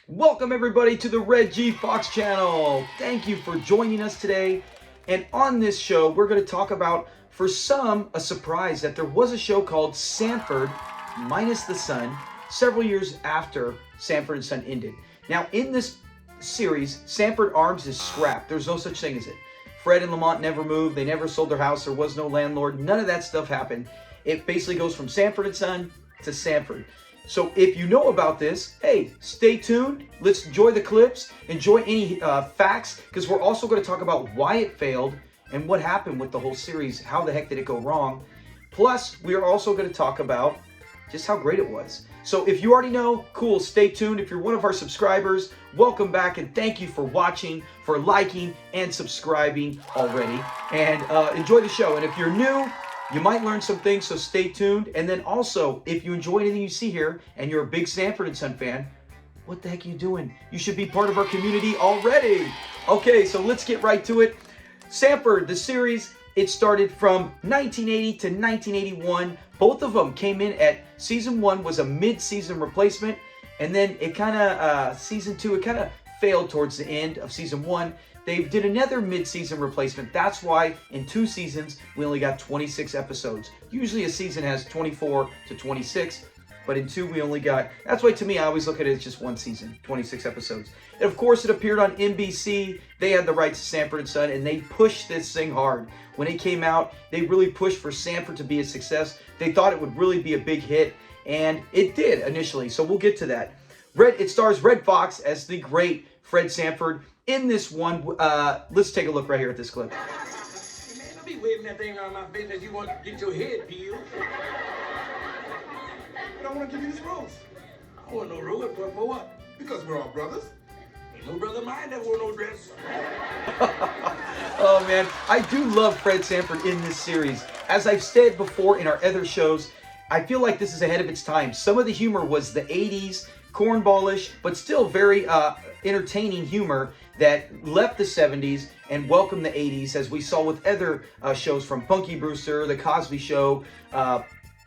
Welcome everybody to the Red G Fox channel. Thank you for joining us today. And on this show, we're going to talk about, for some, a surprise that there was a show called Sanford minus the Son several years after Sanford and Son ended. Now, in this series, Sanford Arms is scrapped. There's no such thing as it. Fred and Lamont never moved. They never sold their house. There was no landlord. None of that stuff happened. It basically goes from Sanford and Son to Sanford. So if you know about this, hey, stay tuned. Let's enjoy the clips, enjoy any facts, because we're also going to talk about why it failed and what happened with the whole series. How the heck did it go wrong? Plus, we are also going to talk about just how great it was. So if you already know, cool, stay tuned. If you're one of our subscribers, welcome back and thank you for watching, for liking and subscribing already. And enjoy the show. And if you're new, you might learn some things, so stay tuned. And then also, if you enjoy anything you see here and you're a big Sanford and Son fan, what the heck are you doing? You should be part of our community already. Okay, so let's get right to it. Sanford, the series, it started from 1980 to 1981. Both of them came in at season 1 was a mid-season replacement, and then it kind of, season 2, it kind of failed towards the end of season 1. They did another mid-season replacement. That's why in 2 seasons, we only got 26 episodes. Usually a season has 24 to 26, but in 2 we only got, that's why to me, I always look at it as just one season, 26 episodes. And of course, it appeared on NBC. They had the rights to Sanford and Son, and they pushed this thing hard. When it came out, they really pushed for Sanford to be a success. They thought it would really be a big hit, and it did initially, so we'll get to that. It stars Red Fox as the great Fred Sanford. In this one, let's take a look right here at this clip. Man, don't be waving that thing around my face that you want to get your head peeled. But I want to give you this rose. I want no rose, but for what? Because we're all brothers. Ain't no brother of mine that wore no dress. Oh man, I do love Fred Sanford in this series. As I've said before in our other shows, I feel like this is ahead of its time. Some of the humor was the 80s, cornballish, but still very entertaining humor that left the 70s and welcomed the 80s, as we saw with other shows from Punky Brewster, The Cosby Show,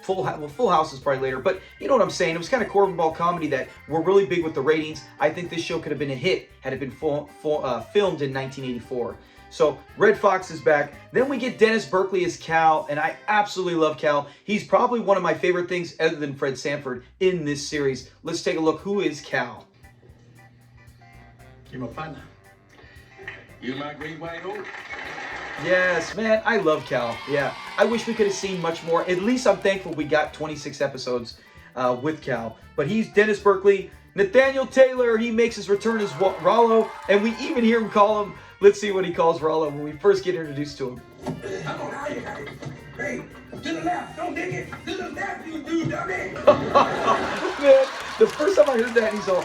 Full House is probably later, but you know what I'm saying. It was kind of cornball comedy that were really big with the ratings. I think this show could have been a hit had it been filmed in 1984. So Red Fox is back. Then we get Dennis Berkley as Cal, and I absolutely love Cal. He's probably one of my favorite things other than Fred Sanford in this series. Let's take a look. Who is Cal? You're my partner. You're my great white oak. Yes, man, I love Cal. Yeah, I wish we could have seen much more. At least I'm thankful we got 26 episodes with Cal. But he's Dennis Berkley. Nathaniel Taylor, he makes his return as Rollo, and we even hear him call him. Let's see what he calls Rollo when we first get introduced to him. I'm on how you got it. Hey, to the left, don't dig it. To the left, you do dummy. Man, the first time I heard that, he's all,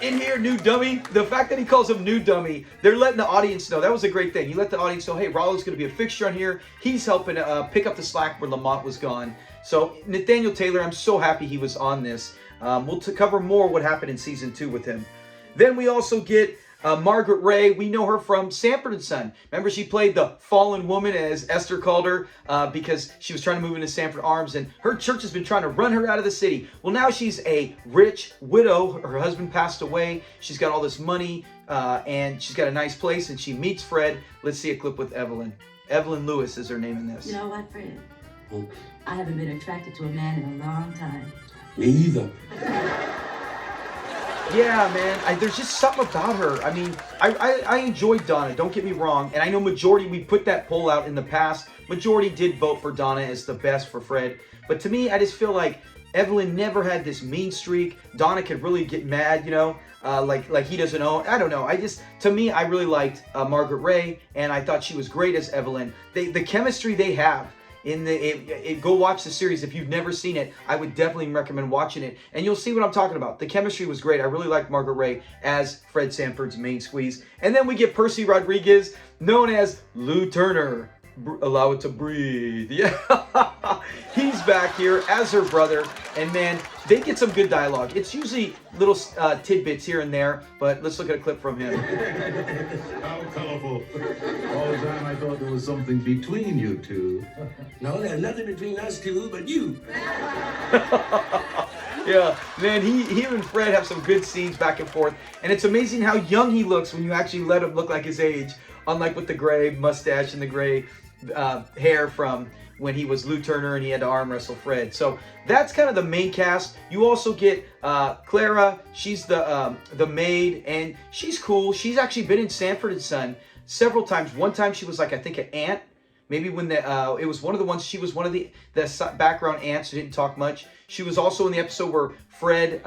in here, new dummy. The fact that he calls him new dummy, they're letting the audience know. That was a great thing. He let the audience know, hey, Rollo's going to be a fixture on here. He's helping pick up the slack where Lamont was gone. So Nathaniel Taylor, I'm so happy he was on this. We'll cover more what happened in season 2 with him. Then we also get Margaret Ray. We know her from Sanford and Son. Remember, she played the fallen woman, as Esther called her, because she was trying to move into Sanford Arms, and her church has been trying to run her out of the city. Well, now she's a rich widow. Her husband passed away. She's got all this money, and she's got a nice place, and she meets Fred. Let's see a clip with Evelyn. Evelyn Lewis is her name in this. You know what, Fred? I haven't been attracted to a man in a long time. Me either. Yeah, man, there's just something about her. I mean, I enjoyed Donna, don't get me wrong. And I know majority, we put that poll out in the past. Majority did vote for Donna as the best for Fred. But to me, I just feel like Evelyn never had this mean streak. Donna could really get mad, you know, like he doesn't own. I don't know. To me, I really liked Margaret Ray, and I thought she was great as Evelyn. The chemistry they have. Go watch the series if you've never seen it. I would definitely recommend watching it, and you'll see what I'm talking about. The chemistry was great. I really liked Margaret Ray as Fred Sanford's main squeeze. And then we get Percy Rodriguez, known as Lou Turner. Allow it to breathe. Yeah, he's back here as her brother, and man, they get some good dialogue. It's usually little tidbits here and there, but let's look at a clip from him. How colorful. All the time I thought there was something between you two. No, there's nothing between us two but you. Yeah, man, him and Fred have some good scenes back and forth, and it's amazing how young he looks when you actually let him look like his age, unlike with the gray mustache and the gray hair from when he was Lou Turner and he had to arm wrestle Fred. So that's kind of the main cast. You also get Clara. She's the maid, and she's cool. She's actually been in Sanford and Son several times. One time she was like, I think, an aunt. Maybe when it was one of the ones, she was one of the background aunts who didn't talk much. She was also in the episode where Fred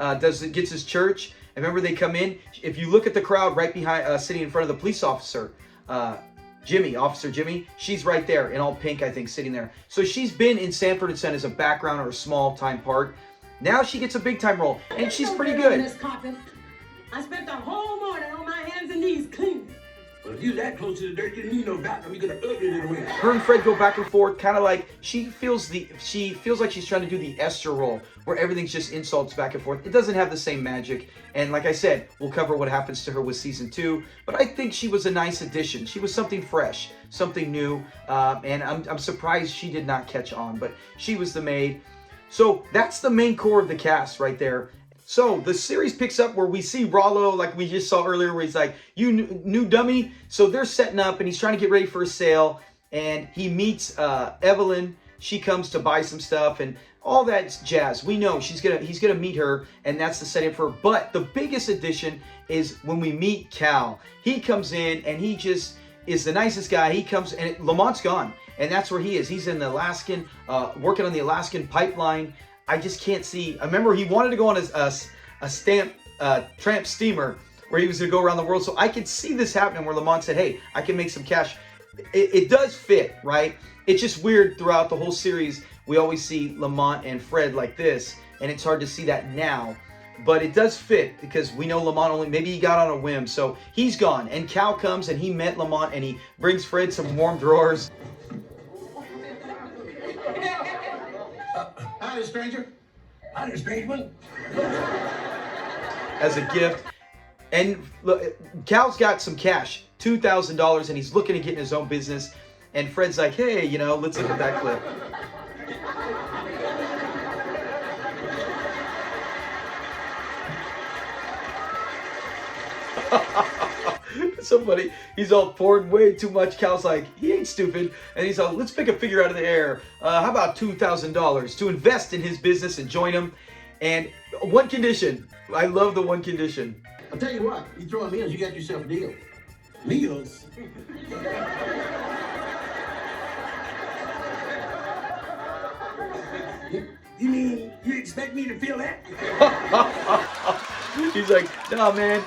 gets his church. And remember, they come in. If you look at the crowd right behind, sitting in front of the police officer, Officer Jimmy, she's right there in all pink, I think, sitting there. So she's been in Sanford and Son as a background or a small time part. Now she gets a big time role, and she's pretty good. I spent the whole morning on my hands and knees cleaning. Well, if you're that close to the dirt, you need no doctor. We're gonna ugly it away. Her and Fred go back and forth, kind of like she feels like she's trying to do the Esther role, where everything's just insults back and forth. It doesn't have the same magic, and like I said, we'll cover what happens to her with season 2. But I think she was a nice addition. She was something fresh, something new, and I'm surprised she did not catch on. But she was the maid. So that's the main core of the cast right there. So the series picks up where we see Rollo, like we just saw earlier, where he's like, you new dummy. So they're setting up and he's trying to get ready for a sale. And he meets Evelyn. She comes to buy some stuff and all that jazz. We know he's gonna meet her, and that's the setting for her. But the biggest addition is when we meet Cal. He comes in and he just is the nicest guy. He comes and Lamont's gone. And that's where he is. He's in the Alaskan, working on the Alaskan pipeline. I just can't see. I remember he wanted to go on a tramp steamer where he was going to go around the world. So I could see this happening where Lamont said, hey, I can make some cash. It does fit, right? It's just weird throughout the whole series. We always see Lamont and Fred like this, and it's hard to see that now. But it does fit because we know Lamont maybe he got on a whim. So he's gone. And Cal comes and he met Lamont and he brings Fred some warm drawers. Hi, stranger. Hi, strange one. As a gift. And look, Cal's got some cash, $2,000, and he's looking to get in his own business. And Fred's like, hey, let's look at that clip. Somebody, he's all pouring way too much. Cal's like, he ain't stupid. And he's all, let's pick a figure out of the air. How about $2,000 to invest in his business and join him? And one condition. I love the one condition. I'll tell you what, you throw meals, you got yourself a deal. Meals? You mean you expect me to feel that? He's like, nah, man,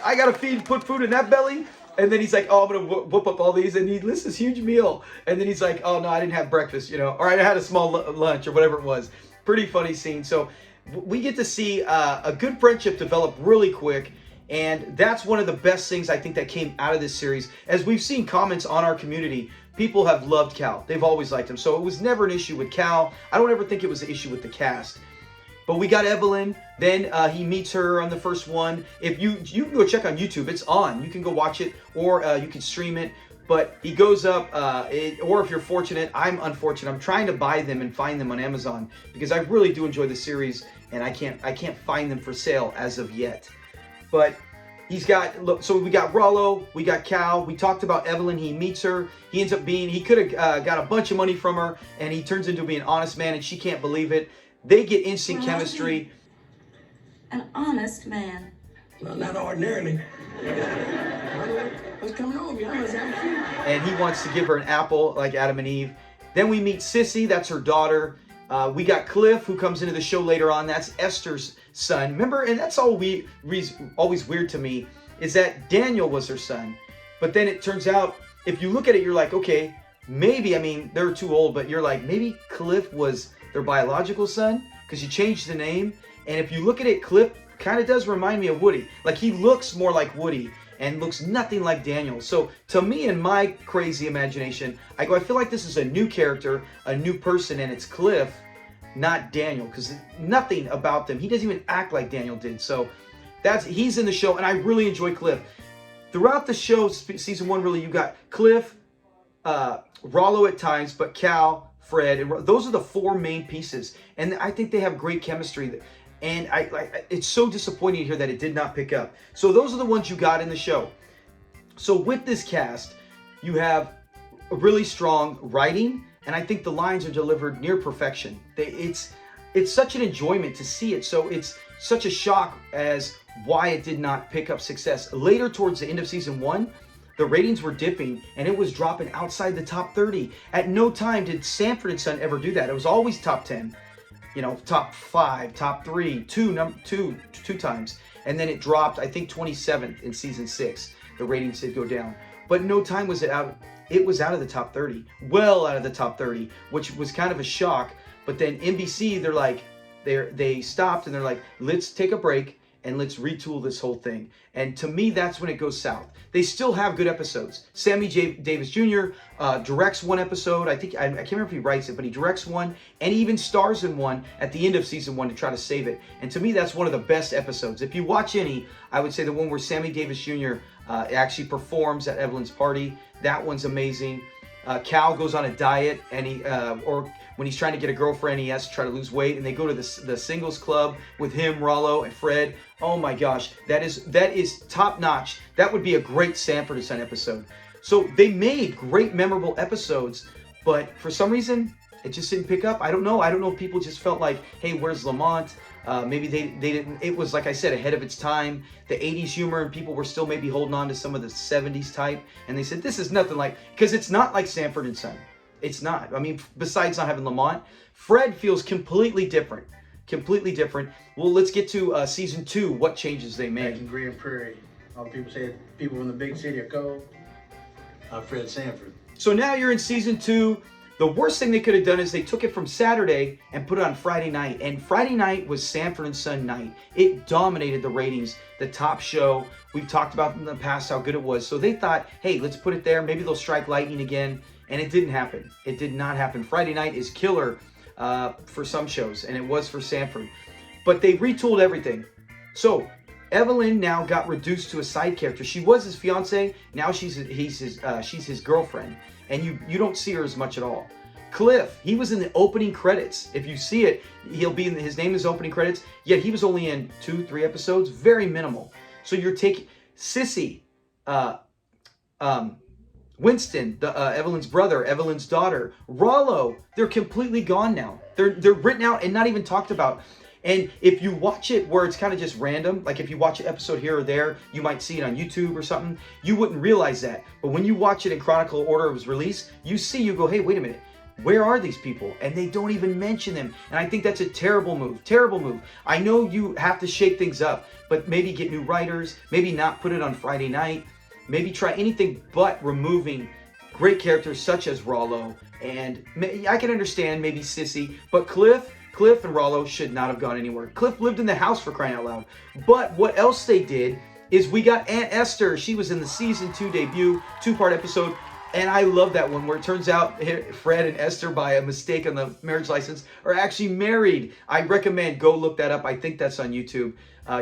I gotta feed, put food in that belly. And then he's like, oh, I'm gonna whoop up all these, and he lists this huge meal. And then he's like, oh no, I didn't have breakfast, or I had a small lunch or whatever it was. Pretty funny scene. So we get to see a good friendship develop really quick. And that's one of the best things I think that came out of this series. As we've seen comments on our community, people have loved Cal. They've always liked him. So it was never an issue with Cal. I don't ever think it was an issue with the cast. But we got Evelyn. Then he meets her on the first one. If you can go check on YouTube. It's on. You can go watch it, or you can stream it. But he goes up, or if you're fortunate, I'm unfortunate. I'm trying to buy them and find them on Amazon because I really do enjoy the series, and I can't find them for sale as of yet. But he's got, so we got Rollo, we got Cal, we talked about Evelyn, he meets her, he ends up he could have got a bunch of money from her, and he turns into being an honest man, and she can't believe it. They get instant chemistry. An honest man. Well, not ordinarily. What's coming over me? I must have a few. And he wants to give her an apple like Adam and Eve. Then we meet Sissy, that's her daughter. We got Cliff, who comes into the show later on. That's Esther's son. Remember, and that's always weird to me, is that Daniel was her son. But then it turns out, if you look at it, you're like, okay, maybe, they're too old, but you're like, maybe Cliff was their biological son, because you changed the name. And if you look at it, Cliff kind of does remind me of Woody. Like, he looks more like Woody and looks nothing like Daniel. So to me, in my crazy imagination, I feel like this is a new character, a new person, and it's Cliff, not Daniel, because nothing about them. He doesn't even act like Daniel did. So he's in the show, and I really enjoy Cliff. Throughout the show, season 1, really, you got Cliff, Rollo at times, but Cal, Fred, and those are the 4 main pieces. And I think they have great chemistry. And it's so disappointing to hear that it did not pick up. So those are the ones you got in the show. So with this cast, you have a really strong writing, and I think the lines are delivered near perfection. It's such an enjoyment to see it. So it's such a shock as why it did not pick up success. Later, towards the end of season 1, the ratings were dipping, and it was dropping outside the top 30. At no time did Sanford and Son ever do that. It was always top 10. You know, top 5, top 3, two times. And then it dropped, I think, 27th in season 6. The ratings did go down. But no time was it out. It was out of the top 30. Well out of the top 30, which was kind of a shock. But then NBC, they're like, they stopped and they're like, let's take a break and let's retool this whole thing. And to me, that's when it goes south. They still have good episodes. Sammy Davis Jr. Directs one episode. I can't remember if he writes it, but he directs one, and he even stars in one at the end of season 1 to try to save it. And to me, that's one of the best episodes. If you watch any, I would say the one where Sammy Davis Jr. Actually performs at Evelyn's party. That one's amazing. Cal goes on a diet, and or when he's trying to get a girlfriend, he has to try to lose weight, and they go to the singles club with him, Rollo, and Fred. Oh my gosh, that is top notch. That would be a great Sanford and Son episode. So they made great, memorable episodes, but for some reason, it just didn't pick up. I don't know. If people just felt like, hey, where's Lamont? Maybe they didn't. It was, like I said, ahead of its time. The 80s humor, and people were still maybe holding on to some of the 70s type. And they said, this is nothing like, because it's not like Sanford and Son. It's not. I mean, besides not having Lamont, Fred feels completely different. Completely different. Well, let's get to season 2. What changes they made? Back in Grand Prairie, all the people say people from the big city are cold. Fred Sanford. So now you're in season 2. The worst thing they could have done is they took it from Saturday and put it on Friday night. And Friday night was Sanford and Son night. It dominated the ratings, the top show. We've talked about in the past how good it was. So they thought, hey, let's put it there. Maybe they'll strike lightning again. And it didn't happen. It did not happen. Friday night is killer for some shows, and it was for Sanford. But they retooled everything. So Evelyn now got reduced to a side character. She was his fiance. Now she's his girlfriend. And you don't see her as much at all. Cliff, he was in the opening credits. If you see it, he'll be in his name is opening credits. Yet he was only in 2-3 episodes. Very minimal. So you're taking Sissy, Winston, Evelyn's brother, Evelyn's daughter, Rollo, they're completely gone now. They're written out and not even talked about. And if you watch it where it's kind of just random, like if you watch an episode here or there, you might see it on YouTube or something, you wouldn't realize that. But when you watch it in chronological order it was released, you go, hey, wait a minute. Where are these people? And they don't even mention them. And I think that's a terrible move. Terrible move. I know you have to shake things up, but maybe get new writers, maybe not put it on Friday night. Maybe try anything but removing great characters such as Rollo. And I can understand maybe Sissy, but Cliff and Rollo should not have gone anywhere. Cliff lived in the house, for crying out loud. But what else they did is we got Aunt Esther. She was in the season 2 debut, 2-part episode. And I love that one where it turns out Fred and Esther, by a mistake on the marriage license, are actually married. I recommend go look that up. I think that's on YouTube.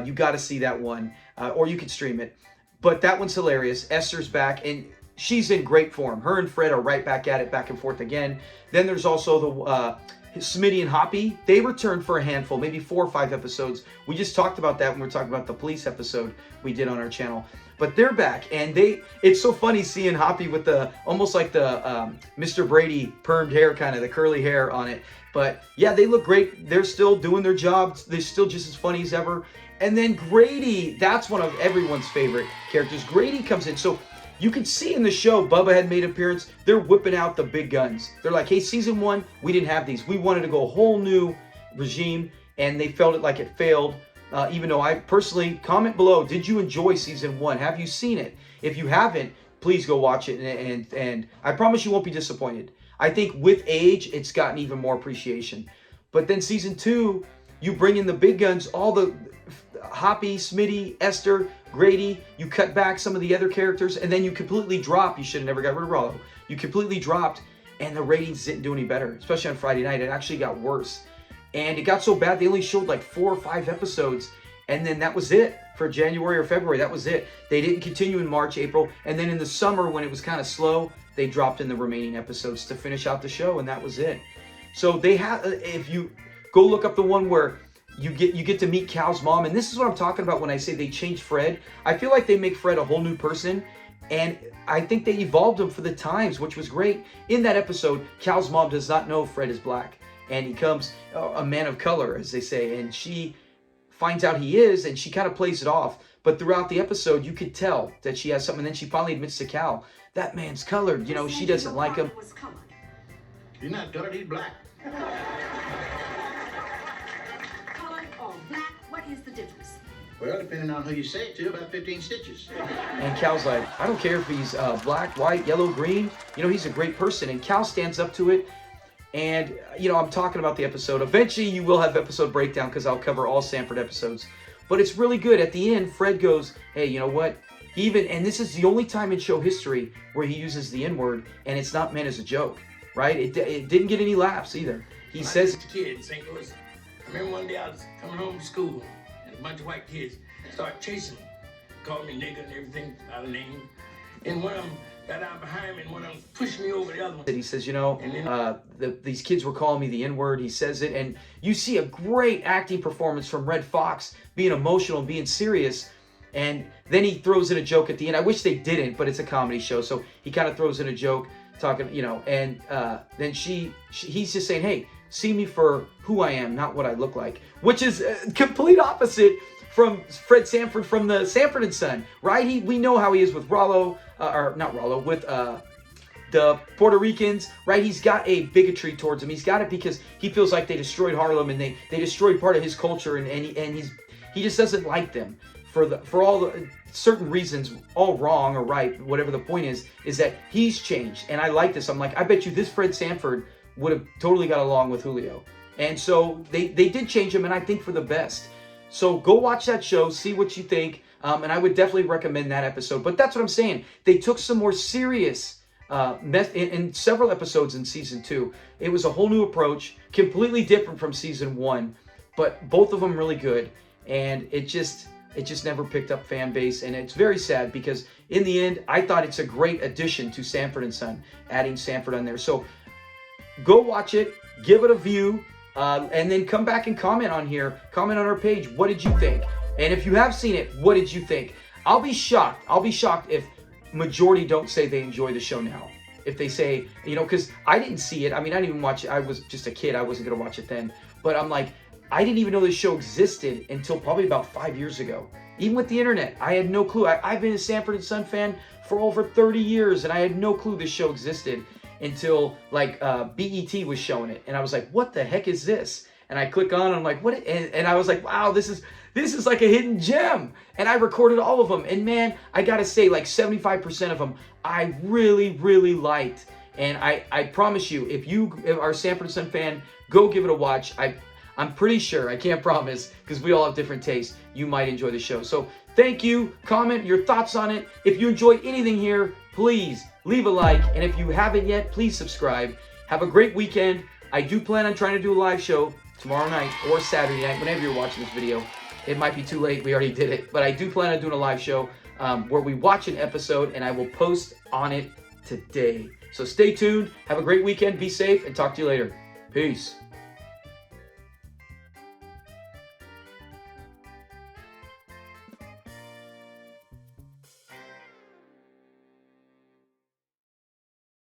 You got to see that one, or you can stream it. But that one's hilarious. Esther's back, and she's in great form. Her and Fred are right back at it, back and forth again. Then there's also the Smitty and Hoppy. They returned for a handful, maybe 4 or 5 episodes. We just talked about that when we were talking about the police episode we did on our channel. But they're back, and it's so funny seeing Hoppy with the, almost like the Mr. Brady permed hair, kind of the curly hair on it. But yeah, they look great. They're still doing their jobs. They're still just as funny as ever. And then Grady, that's one of everyone's favorite characters. Grady comes in. So you can see in the show, Bubba had made an appearance. They're whipping out the big guns. They're like, hey, season 1, we didn't have these. We wanted to go a whole new regime, and they felt it like it failed. Even though I personally, comment below, did you enjoy season 1? Have you seen it? If you haven't, please go watch it, and I promise you won't be disappointed. I think with age, it's gotten even more appreciation. But then season 2, you bring in the big guns, all the Hoppy, Smitty, Esther, Grady. You cut back some of the other characters, and then you completely drop. You should have never got rid of Rollo. You completely dropped, and the ratings didn't do any better, especially on Friday night. It actually got worse. And it got so bad, they only showed like 4 or 5 episodes, and then that was it for January or February. That was it. They didn't continue in March, April, and then in the summer when it was kind of slow, they dropped in the remaining episodes to finish out the show, and that was it. So they have, if you go look up the one where you get to meet Cal's mom, and this is what I'm talking about when I say they changed Fred. I feel like they make Fred a whole new person, and I think they evolved him for the times, which was great. In that episode, Cal's mom does not know Fred is black, and he comes a man of color, as they say, and she finds out he is, and she kind of plays it off. But throughout the episode, you could tell that she has something, and then she finally admits to Cal, that man's colored. You know, she doesn't like him. He's not colored, he's black. Colored or black, what is the difference? Well, depending on who you say it to, about 15 stitches. And Cal's like, I don't care if he's black, white, yellow, green. You know, he's a great person. And Cal stands up to it. And, you know, I'm talking about the episode. Eventually, you will have episode breakdown because I'll cover all Sanford episodes. But it's really good. At the end, Fred goes, hey, you know what? And this is the only time in show history where he uses the N-word, and it's not meant as a joke, right? It didn't get any laughs either. He says... I was a kid in St. Louis. I remember one day I was coming home from school, and a bunch of white kids started chasing me. Called me nigger and everything out of name. And one of them got out behind me, and one of them pushed me over the other one. He says, you know, these kids were calling me the N-word. He says it, and you see a great acting performance from Red Fox, being emotional and being serious. And then he throws in a joke at the end. I wish they didn't, but it's a comedy show, so he kind of throws in a joke, talking, you know, and then he's just saying, hey, see me for who I am, not what I look like, which is complete opposite from Fred Sanford from the Sanford and Son, right? We know how he is with Rollo, or not Rollo, with the Puerto Ricans, right? He's got a bigotry towards them. He's got it because he feels like they destroyed Harlem and they destroyed part of his culture, and he just doesn't like them for all the certain reasons, all wrong or right, whatever the point is that he's changed. And I like this. I'm like, I bet you this Fred Sanford would have totally got along with Julio. And so they did change him, and I think for the best. So go watch that show, see what you think, and I would definitely recommend that episode. But that's what I'm saying. They took some more serious in several episodes in season 2. It was a whole new approach, completely different from season 1, but both of them really good. And it just never picked up fan base, and it's very sad because in the end, I thought it's a great addition to Sanford and Son, adding Sanford on there. So go watch it, give it a view, and then come back and comment on here. Comment on our page. What did you think? And if you have seen it, what did you think? I'll be shocked. I'll be shocked if majority don't say they enjoy the show now. If they say, you know, because I didn't see it. I mean, I didn't even watch it. I was just a kid. I wasn't going to watch it then. But I'm like, I didn't even know this show existed until probably about 5 years ago. Even with the internet, I had no clue. I've been a Sanford and Son fan for over 30 years, and I had no clue this show existed until like BET was showing it, and I was like, "What the heck is this?" And I click on, and I'm like, "What?" And I was like, "Wow, this is like a hidden gem." And I recorded all of them, and man, I gotta say, like 75% of them, I really, really liked. And I promise you, if you are a Sanford and Son fan, go give it a watch. I'm pretty sure, I can't promise, because we all have different tastes, you might enjoy the show. So thank you. Comment your thoughts on it. If you enjoyed anything here, please leave a like. And if you haven't yet, please subscribe. Have a great weekend. I do plan on trying to do a live show tomorrow night or Saturday night, whenever you're watching this video. It might be too late. We already did it. But I do plan on doing a live show where we watch an episode, and I will post on it today. So stay tuned. Have a great weekend. Be safe, and talk to you later. Peace.